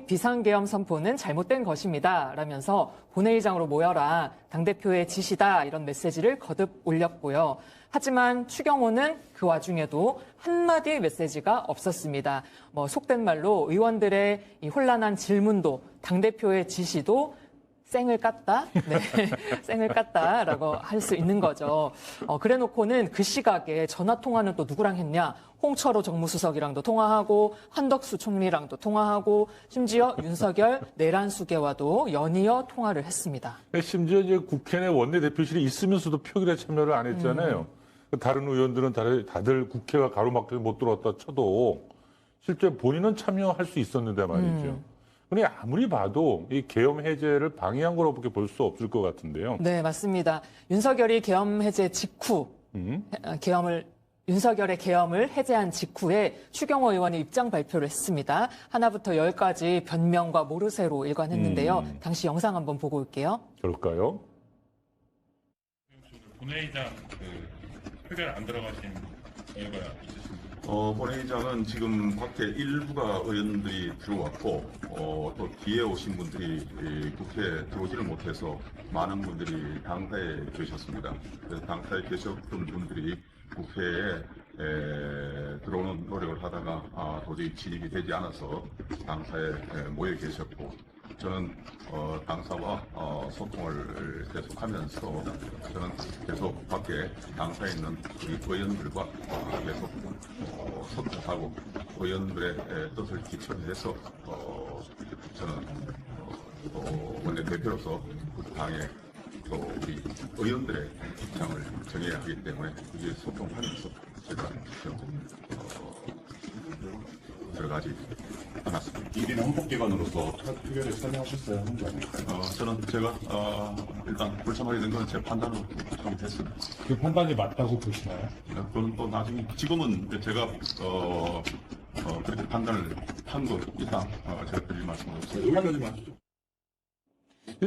비상계엄 선포는 잘못된 것입니다. 라면서 본회의장으로 모여라. 당대표의 지시다. 이런 메시지를 거듭 올렸고요. 하지만 추경호는 그 와중에도 한마디 메시지가 없었습니다. 속된 말로 의원들의 이 혼란한 질문도 당대표의 지시도 쌩을 깠다? 네, 쌩을 깠다라고 할 수 있는 거죠. 그래놓고는 그 시각에 전화통화는 또 누구랑 했냐? 홍철호 정무수석이랑도 통화하고 한덕수 총리랑도 통화하고 심지어 윤석열 내란수계와도 연이어 통화를 했습니다. 심지어 이제 국회 내 원내대표실에 있으면서도 표결에 참여를 안 했잖아요. 다른 의원들은 다들 국회가 가로막혀서 못 들어왔다 쳐도 실제 본인은 참여할 수 있었는데 말이죠. 근데 아무리 봐도 이 계엄 해제를 방해한 거로밖에 볼 수 없을 것 같은데요. 네, 맞습니다. 윤석열이 계엄 해제 직후 윤석열의 계엄을 해제한 직후에 추경호 의원이 입장 발표를 했습니다. 하나부터 10까지 변명과 모르쇠로 일관했는데요. 당시 영상 한번 보고 올게요. 그럴까요? 본회의장 표결 안 들어가신 이유가 있으십니까? 본회의장은 지금 밖에 일부가 의원들이 들어왔고 또 뒤에 오신 분들이 국회에 들어오지를 못해서 많은 분들이 당사에 계셨습니다. 그래서 당사에 계셨던 분들이 국회에 들어오는 노력을 하다가 도저히 진입이 되지 않아서 당사에 모여 계셨고 저는 당사와 소통을 계속하면서 저는 계속 밖에 당사에 있는 의원들과 계속 소통하고 의원들의 뜻을 기초해서 저는 원내대표로서 당의 또 우리 의원들의 입장을 정해야 하기 때문에 이제 소통하면서 제가 들어가지 않았습니다. 이비는 헌법기관으로서 표결에 참여하셨어야 하는 거 아닙니까? 저는 제가 일단 불참하게 된 건 제 판단으로 잘못했습니다. 그 판단이 맞다고 보시나요? 그건 또 나중에 지금은 제가 그렇게 판단을 한 것 이상 제가 드릴 말씀은 없습니다.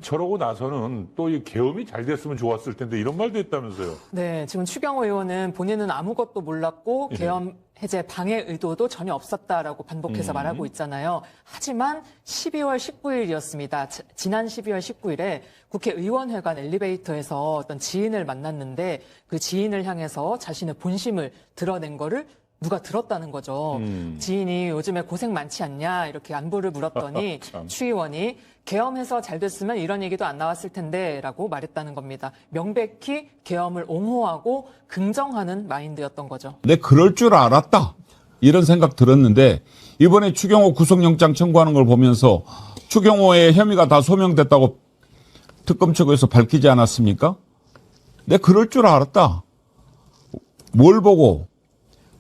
저러고 나서는 또 이 계엄이 잘 됐으면 좋았을 텐데 이런 말도 했다면서요. 네, 지금 추경호 의원은 본인은 아무것도 몰랐고 계엄 해제 방해 의도도 전혀 없었다라고 반복해서 말하고 있잖아요. 하지만 12월 19일이었습니다. 지난 12월 19일에 국회의원회관 엘리베이터에서 어떤 지인을 만났는데 그 지인을 향해서 자신의 본심을 드러낸 거를 누가 들었다는 거죠. 지인이 요즘에 고생 많지 않냐 이렇게 안부를 물었더니 추 의원이 계엄해서 잘 됐으면 이런 얘기도 안 나왔을 텐데 라고 말했다는 겁니다. 명백히 계엄을 옹호하고 긍정하는 마인드였던 거죠. 내 그럴 줄 알았다 이런 생각 들었는데 이번에 추경호 구속영장 청구하는 걸 보면서 추경호의 혐의가 다 소명됐다고 특검 측에서 밝히지 않았습니까? 내 그럴 줄 알았다. 뭘 보고?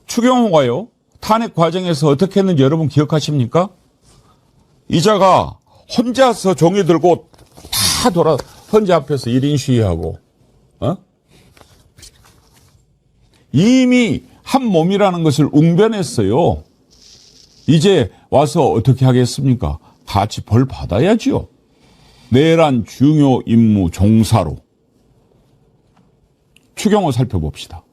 추경호가요, 탄핵 과정에서 어떻게 했는지 여러분 기억하십니까? 이자가 혼자서 종이 들고 다 헌재 앞에서 1인 시위하고, 이미 한 몸이라는 것을 웅변했어요. 이제 와서 어떻게 하겠습니까? 같이 벌 받아야지요. 내란 중요 임무 종사로. 추경호 살펴봅시다.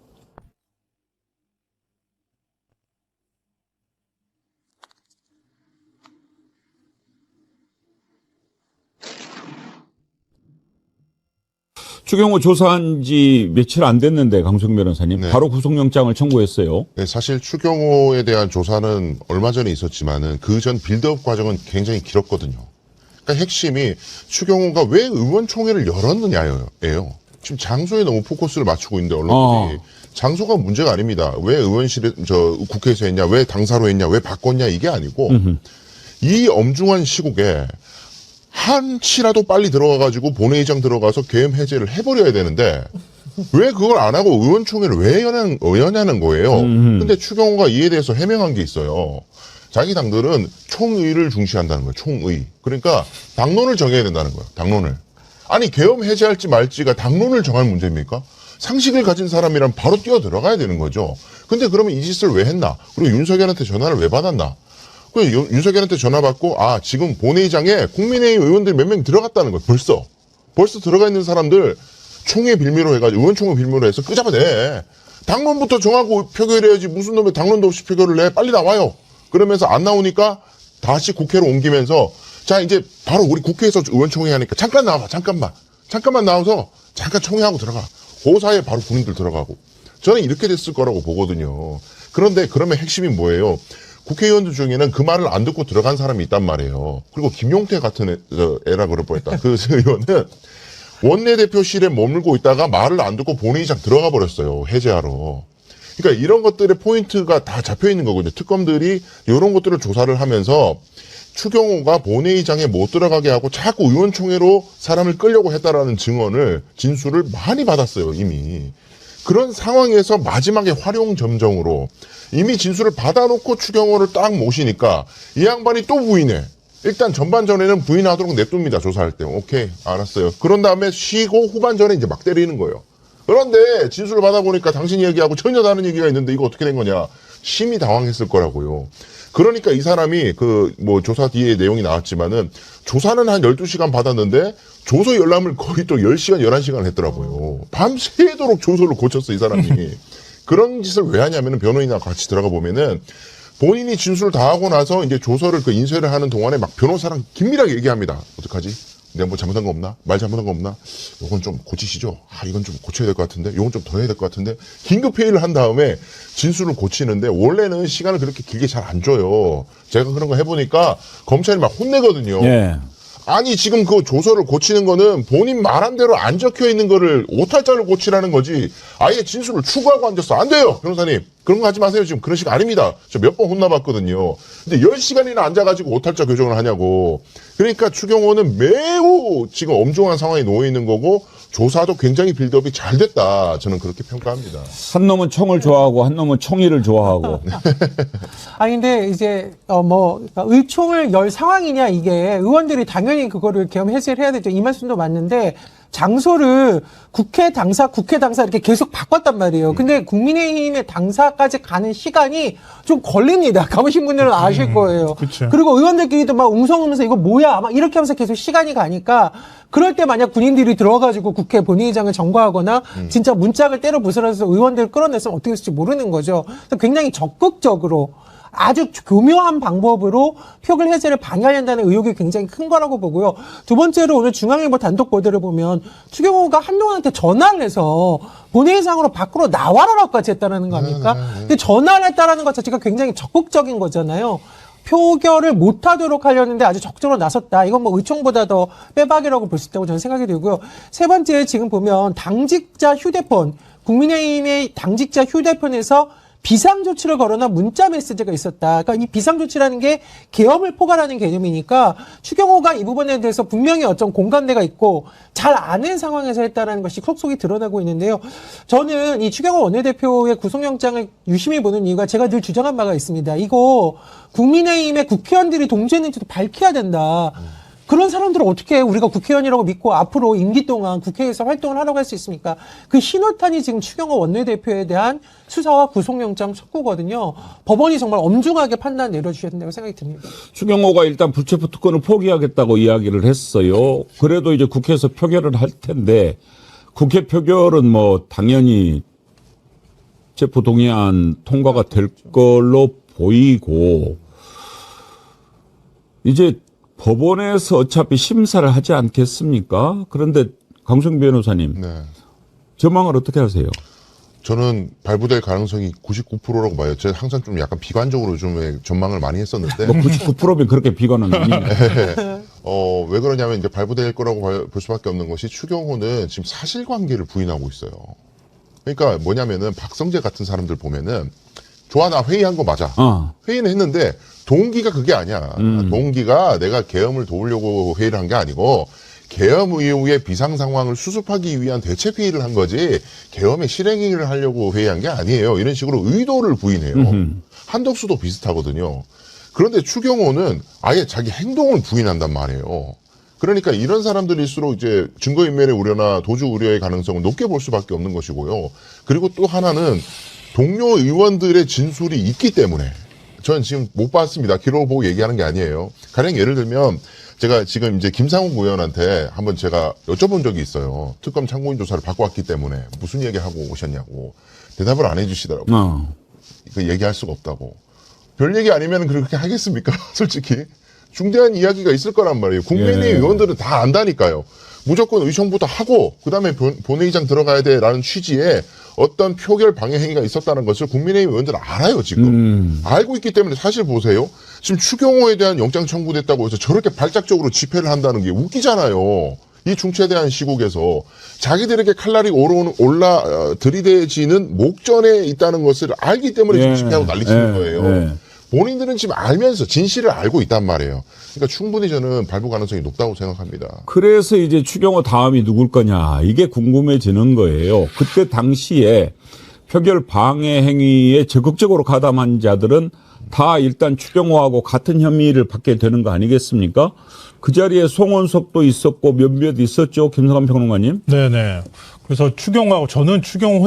추경호 조사한 지 며칠 안 됐는데 강성 변호사님 네. 바로 구속영장을 청구했어요. 네, 사실 추경호에 대한 조사는 얼마 전에 있었지만은 그 전 빌드업 과정은 굉장히 길었거든요. 그러니까 핵심이 추경호가 왜 의원총회를 열었느냐예요. 지금 장소에 너무 포커스를 맞추고 있는데 언론들이 장소가 문제가 아닙니다. 왜 의원실에 국회에서 했냐, 왜 당사로 했냐, 왜 바꿨냐 이게 아니고 이 엄중한 시국에 한치라도 빨리 들어가가지고 본회의장 들어가서 계엄 해제를 해버려야 되는데 왜 그걸 안 하고 의원총회를 왜 여냐는 거예요. 근데 추경호가 이에 대해서 해명한 게 있어요. 자기 당들은 총의를 중시한다는 거예요. 총의. 그러니까 당론을 정해야 된다는 거예요. 당론을. 아니 계엄 해제할지 말지가 당론을 정할 문제입니까? 상식을 가진 사람이라면 바로 뛰어 들어가야 되는 거죠. 근데 그러면 이 짓을 왜 했나? 그리고 윤석열한테 전화를 왜 받았나? 윤석열한테 전화 받고 지금 본회의장에 국민의힘 의원들 몇 명 들어갔다는 거예요. 벌써 들어가 있는 사람들 총회 빌미로 해가지고 의원총회 빌미로 해서 끄잡아내. 당론부터 정하고 표결해야지 무슨 놈의 당론도 없이 표결을 해. 빨리 나와요. 그러면서 안 나오니까 다시 국회로 옮기면서 자 이제 바로 우리 국회에서 의원총회 하니까 잠깐 나와봐 잠깐만 나와서 잠깐 총회하고 들어가. 그 사이에 바로 군인들 들어가고. 저는 이렇게 됐을 거라고 보거든요. 그런데 그러면 핵심이 뭐예요? 국회의원들 중에는 그 말을 안 듣고 들어간 사람이 있단 말이에요. 그리고 김용태 같은 애라 그럴 뻔했다. 그 의원은 원내대표실에 머물고 있다가 말을 안 듣고 본회의장 들어가 버렸어요. 해제하러. 그러니까 이런 것들의 포인트가 다 잡혀 있는 거거든요. 특검들이 이런 것들을 조사를 하면서 추경호가 본회의장에 못 들어가게 하고 자꾸 의원총회로 사람을 끌려고 했다라는 증언을 진술을 많이 받았어요. 이미. 그런 상황에서 마지막에 활용점정으로 이미 진술을 받아놓고 추경호를 딱 모시니까 이 양반이 또 부인해. 일단 전반전에는 부인하도록 냅둡니다. 조사할 때. 오케이, 알았어요. 그런 다음에 쉬고 후반전에 이제 막 때리는 거예요. 그런데 진술을 받아보니까 당신 얘기하고 전혀 다른 얘기가 있는데 이거 어떻게 된 거냐. 심히 당황했을 거라고요. 그러니까 이 사람이 조사 뒤에 내용이 나왔지만은 조사는 한 12시간 받았는데 조서 열람을 거의 또 10시간, 11시간 했더라고요. 밤새도록 조서를 고쳤어, 이 사람이. 그런 짓을 왜 하냐면은 변호인이랑 같이 들어가 보면은 본인이 진술을 다 하고 나서 이제 조서를 인쇄를 하는 동안에 막 변호사랑 긴밀하게 얘기합니다. 어떡하지? 내가 뭐 잘못한 거 없나? 말 잘못한 거 없나? 요건 좀 고치시죠? 이건 좀 고쳐야 될 것 같은데? 요건 좀 더 해야 될 것 같은데? 긴급 회의를 한 다음에 진술을 고치는데 원래는 시간을 그렇게 길게 잘 안 줘요. 제가 그런 거 해보니까 검찰이 막 혼내거든요. 예. 아니 지금 그 조서를 고치는 거는 본인 말한 대로 안 적혀 있는 거를 오탈자를 고치라는 거지 아예 진술을 추구하고 앉았어. 안 돼요 변호사님. 그런 거 하지 마세요. 지금 그런 식이 아닙니다. 저 몇 번 혼나봤거든요. 근데 10시간이나 앉아가지고 오탈자 교정을 하냐고. 그러니까 추경호는 매우 지금 엄중한 상황에 놓여 있는 거고 조사도 굉장히 빌드업이 잘 됐다. 저는 그렇게 평가합니다. 한 놈은 총을 좋아하고 한 놈은 총리를 좋아하고. 아니 근데 이제 그러니까 의총을 열 상황이냐 이게 의원들이 당연히 그거를 계엄 해제를 해야 되죠. 이 말씀도 맞는데 장소를 국회 당사 이렇게 계속 바꿨단 말이에요. 근데 국민의힘의 당사까지 가는 시간이 좀 걸립니다. 가보신 분들은 아실 거예요. 그리고 의원들끼리도 막 웅성하면서 이거 뭐야 막 이렇게 하면서 계속 시간이 가니까 그럴 때 만약 군인들이 들어가지고 국회 본회의장을 점거하거나 진짜 문짝을 때려 부숴서 의원들을 끌어냈으면 어떻게 될지 모르는 거죠. 그래서 굉장히 적극적으로 아주 교묘한 방법으로 표결 해제를 방해한다는 의혹이 굉장히 큰 거라고 보고요. 두 번째로 오늘 중앙일보 단독 보도를 보면 추경호가 한동훈한테 전화를 해서 본회의장으로 밖으로 나와라라고까지 했다는 거 아닙니까? 근데 전화를 했다는 것 자체가 굉장히 적극적인 거잖아요. 표결을 못하도록 하려는데 아주 적극적으로 나섰다. 이건 의총보다 더 빼박이라고 볼 수 있다고 저는 생각이 들고요. 세 번째 지금 보면 당직자 휴대폰, 국민의힘의 당직자 휴대폰에서 비상조치를 걸어놔 문자 메시지가 있었다. 그러니까 이 비상조치라는 게 계엄을 포괄하는 개념이니까 추경호가 이 부분에 대해서 분명히 어떤 공감대가 있고 잘 아는 상황에서 했다는 것이 속속이 드러나고 있는데요. 저는 이 추경호 원내대표의 구속영장을 유심히 보는 이유가 제가 늘 주장한 바가 있습니다. 이거 국민의힘의 국회의원들이 동조했는지도 밝혀야 된다. 그런 사람들을 어떻게 우리가 국회의원이라고 믿고 앞으로 임기 동안 국회에서 활동을 하라고 할 수 있습니까? 그 신호탄이 지금 추경호 원내대표에 대한 수사와 구속영장 촉구거든요. 법원이 정말 엄중하게 판단 내려주셔야 된다고 생각이 듭니다. 추경호가 일단 불체포 특권을 포기하겠다고 이야기를 했어요. 그래도 이제 국회에서 표결을 할 텐데 국회 표결은 당연히 체포동의안 통과가 될 걸로 보이고 이제 법원에서 어차피 심사를 하지 않겠습니까? 그런데 강성 변호사님, 네. 전망을 어떻게 하세요? 저는 발부될 가능성이 99%라고 봐요. 제가 항상 좀 약간 비관적으로 좀 전망을 많이 했었는데 99%면 그렇게 비관은 아닙니다. 왜 그러냐면 이제 발부될 거라고 볼 수밖에 없는 것이 추경호는 지금 사실관계를 부인하고 있어요. 그러니까 뭐냐면은 박성재 같은 사람들 보면은 좋아 나 회의한 거 맞아. 회의는 했는데 동기가 그게 아니야. 동기가 내가 계엄을 도우려고 회의를 한 게 아니고 계엄 이후의 비상 상황을 수습하기 위한 대책 회의를 한 거지 계엄의 실행을 하려고 회의한 게 아니에요. 이런 식으로 의도를 부인해요. 한덕수도 비슷하거든요. 그런데 추경호는 아예 자기 행동을 부인한단 말이에요. 그러니까 이런 사람들일수록 이제 증거인멸의 우려나 도주 우려의 가능성을 높게 볼 수밖에 없는 것이고요. 그리고 또 하나는 동료 의원들의 진술이 있기 때문에 전 지금 못 봤습니다. 기록을 보고 얘기하는 게 아니에요. 가령 예를 들면 제가 지금 이제 김상욱 의원한테 한번 제가 여쭤본 적이 있어요. 특검 참고인 조사를 받고 왔기 때문에 무슨 얘기하고 오셨냐고. 대답을 안 해주시더라고요. 그 얘기할 수가 없다고. 별 얘기 아니면 그렇게 하겠습니까? 솔직히. 중대한 이야기가 있을 거란 말이에요. 국민의힘 예. 의원들은 다 안다니까요. 무조건 의총부터 하고 그다음에 본회의장 들어가야 돼라는 취지의 어떤 표결 방해 행위가 있었다는 것을 국민의힘 의원들은 알아요, 지금. 알고 있기 때문에 사실 보세요. 지금 추경호에 대한 영장 청구됐다고 해서 저렇게 발작적으로 집회를 한다는 게 웃기잖아요. 이 중체대한 시국에서 자기들에게 칼날이 들이대지는 목전에 있다는 것을 알기 때문에 지금 집회하고 난리치는 거예요. 본인들은 지금 알면서 진실을 알고 있단 말이에요. 그러니까 충분히 저는 발부 가능성이 높다고 생각합니다. 그래서 이제 추경호 다음이 누굴 거냐 이게 궁금해지는 거예요. 그때 당시에 표결 방해 행위에 적극적으로 가담한 자들은 다 일단 추경호하고 같은 혐의를 받게 되는 거 아니겠습니까? 그 자리에 송원석도 있었고 몇몇 있었죠, 김성환 평론가님. 네네. 그래서 추경호하고 저는 추경호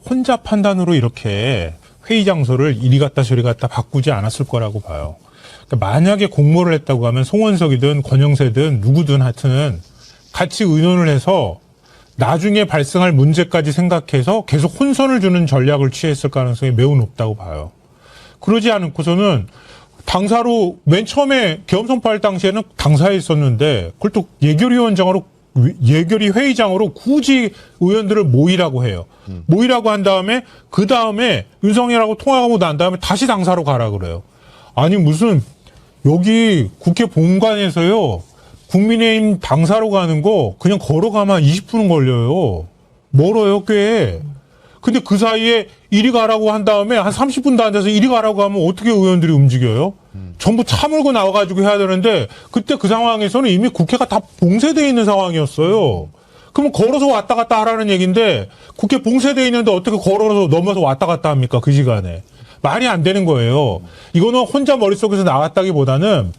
혼자 판단으로 이렇게 회의 장소를 이리 갔다 저리 갔다 바꾸지 않았을 거라고 봐요. 그러니까 만약에 공모를 했다고 하면 송원석이든 권영세든 누구든 하여튼 같이 의논을 해서 나중에 발생할 문제까지 생각해서 계속 혼선을 주는 전략을 취했을 가능성이 매우 높다고 봐요. 그러지 않고서는 당사로 맨 처음에 계엄 선포할 당시에는 당사에 있었는데 그걸 또 예결위 회의장으로 굳이 의원들을 모이라고 해요. 모이라고 한 다음에 그 다음에 윤석열하고 통화하고 난 다음에 다시 당사로 가라 그래요. 아니 무슨 여기 국회 본관에서요 국민의힘 당사로 가는 거 그냥 걸어가면 20분은 걸려요. 멀어요 꽤. 근데 그 사이에 이리 가라고 한 다음에 한 30분도 안 돼서 이리 가라고 하면 어떻게 의원들이 움직여요? 전부 차 몰고 나와가지고 해야 되는데 그때 그 상황에서는 이미 국회가 다 봉쇄되어 있는 상황이었어요. 그러면 걸어서 왔다 갔다 하라는 얘기인데 국회 봉쇄되어 있는데 어떻게 걸어서 넘어서 왔다 갔다 합니까? 그 시간에. 말이 안 되는 거예요. 이거는 혼자 머릿속에서 나왔다기보다는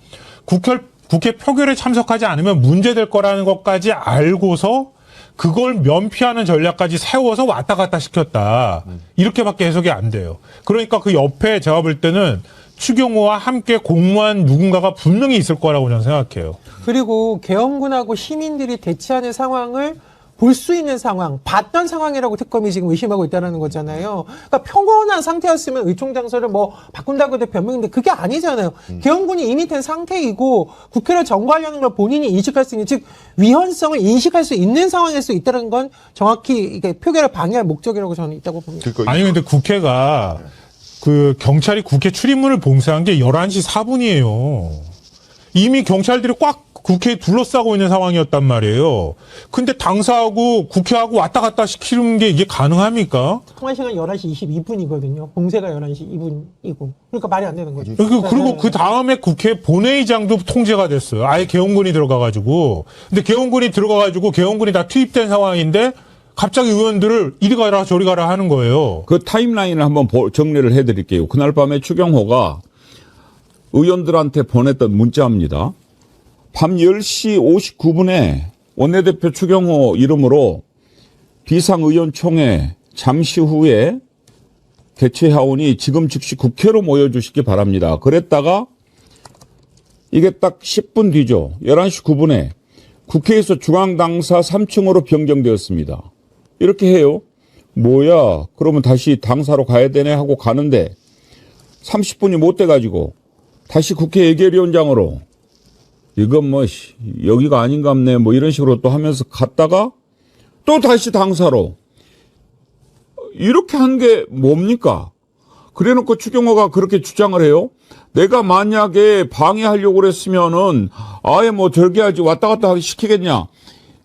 국회 표결에 참석하지 않으면 문제될 거라는 것까지 알고서 그걸 면피하는 전략까지 세워서 왔다 갔다 시켰다. 이렇게밖에 해석이 안 돼요. 그러니까 그 옆에 제가 볼 때는 추경호와 함께 공모한 누군가가 분명히 있을 거라고 저는 생각해요. 그리고 계엄군하고 시민들이 대치하는 상황을 볼 수 있는 상황, 봤던 상황이라고 특검이 지금 의심하고 있다는 거잖아요. 그러니까 평온한 상태였으면 의총 장소를 뭐 바꾼다고 해도 변명인데 그게 아니잖아요. 계엄군이 이미 된 상태이고 국회를 점거하려는 걸 본인이 인식할 수 있는, 즉 위헌성을 인식할 수 있는 상황일 수 있다는 건 정확히 이게 표결을 방해할 목적이라고 저는 있다고 봅니다. 그러니까 아니 근데 국회가 그 경찰이 국회 출입문을 봉쇄한 게 11시 4분이에요. 이미 경찰들이 꽉 국회에 둘러싸고 있는 상황이었단 말이에요. 근데 당사하고 국회하고 왔다 갔다 시키는 게 이게 가능합니까? 통화 시간 11시 22분이거든요. 봉쇄가 11시 2분이고. 그러니까 말이 안 되는 거죠. 그리고 그 다음에 국회 본회의장도 통제가 됐어요. 아예 계엄군이 들어가가지고. 근데 계엄군이 들어가가지고 계엄군이 다 투입된 상황인데 갑자기 의원들을 이리 가라 저리 가라 하는 거예요. 그 타임라인을 한번 정리를 해드릴게요. 그날 밤에 추경호가 의원들한테 보냈던 문자입니다. 밤 10시 59분에 원내대표 추경호 이름으로 비상의원총회 잠시 후에 개최하오니 지금 즉시 국회로 모여주시기 바랍니다. 그랬다가 이게 딱 10분 뒤죠. 11시 9분에 국회에서 중앙당사 3층으로 변경되었습니다. 이렇게 해요. 뭐야? 그러면 다시 당사로 가야 되네 하고 가는데 30분이 못 돼가지고 다시 국회 예결위원장으로 이건 뭐 여기가 아닌갑네 뭐 이런 식으로 또 하면서 갔다가 또 다시 당사로 이렇게 한 게 뭡니까? 그래놓고 추경호가 그렇게 주장을 해요. 내가 만약에 방해하려고 그랬으면은 아예 뭐 절개하지 왔다 갔다 하기 시키겠냐.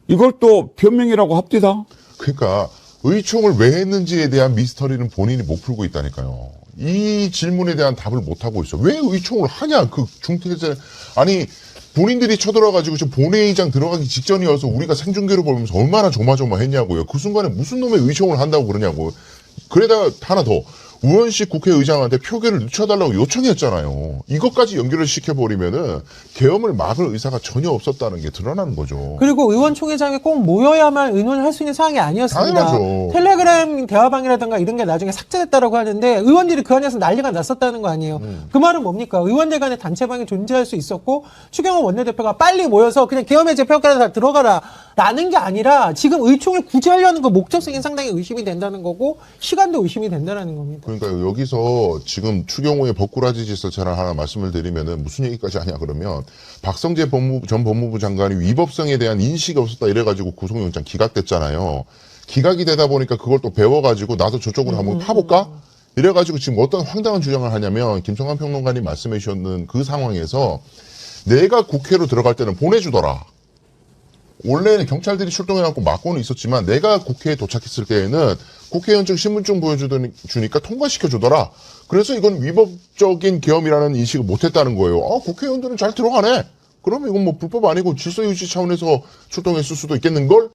이걸 또 변명이라고 합디다. 그러니까 의총을 왜 했는지에 대한 미스터리는 본인이 못 풀고 있다니까요. 이 질문에 대한 답을 못 하고 있어. 왜 의총을 하냐? 그 중태제 아니 본인들이 쳐들어가지고 지금 본회의장 들어가기 직전이어서 우리가 생중계로 보면서 얼마나 조마조마했냐고요. 그 순간에 무슨 놈의 의총을 한다고 그러냐고. 그러다가 하나 더. 우원식 국회의장한테 표결을 늦춰달라고 요청했잖아요. 이것까지 연결을 시켜버리면은 계엄을 막을 의사가 전혀 없었다는 게 드러나는 거죠. 그리고 의원총회장에 꼭 모여야만 의논을 할 수 있는 상황이 아니었습니다. 당연하죠. 텔레그램 대화방이라든가 이런 게 나중에 삭제됐다라고 하는데 의원들이 그 안에서 난리가 났었다는 거 아니에요. 그 말은 뭡니까? 의원들 간의 단체방이 존재할 수 있었고 추경호 원내대표가 빨리 모여서 그냥 계엄해제 표결에 다 들어가라 라는 게 아니라 지금 의총을 굳이 하려는 그 목적성이 상당히 의심이 된다는 거고 시간도 의심이 된다는 겁니다. 그러니까 여기서 지금 추경호의 법꾸라지 짓을처럼 하나 말씀을 드리면은 무슨 얘기까지 하냐 그러면 박성재 전 법무부 장관이 위법성에 대한 인식이 없었다 이래가지고 구속영장 기각됐잖아요. 기각이 되다 보니까 그걸 또 배워가지고 나도 저쪽으로 한번 파볼까? 이래가지고 지금 어떤 황당한 주장을 하냐면 김성환 평론가님 말씀해 주셨는 그 상황에서 내가 국회로 들어갈 때는 보내주더라. 원래는 경찰들이 출동해갖고 막고는 있었지만 내가 국회에 도착했을 때에는 국회의원증 신분증 보여주니까 통과시켜주더라. 그래서 이건 위법적인 계엄이라는 인식을 못했다는 거예요. 국회의원들은 잘 들어가네. 그러면 이건 뭐 불법 아니고 질서 유지 차원에서 출동했을 수도 있겠는걸?